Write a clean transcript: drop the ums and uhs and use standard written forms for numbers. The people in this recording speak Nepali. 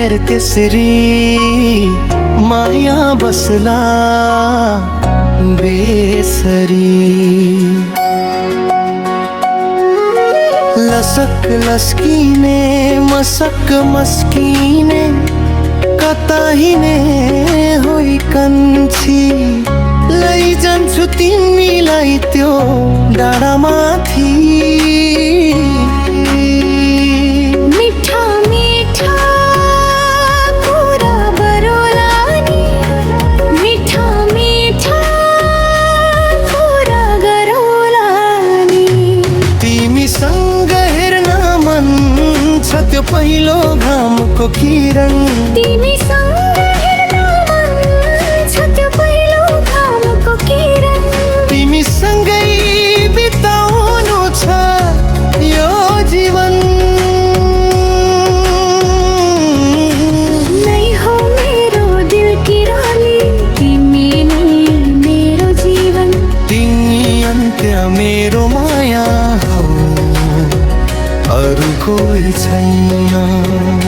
माहेर त्यसरी माया बसला बेसरी। लसक लस्किने मसक मस्किने कता हिँडे होइ कन्छी, लैजान्छु तिमीलाई त्यो डाँडामाथि। मिठा मिठा कुरा गरौँला नि, मिठा मिठा कुरा गरौँला नि। तिमीसँग हेर्न मन छ त्यो पहिलो घामको किरण। तिमीसँग हेर्न मन छ त्यो पहिलो घामको किरण। तिमीसँगै बिताउनु छ यो जीवन। नै हो मेरो दिल की रानी, तिमी नै मेरो जीवन। तिमी अन्त्य मेरो माया हो, अरू कोही छैन।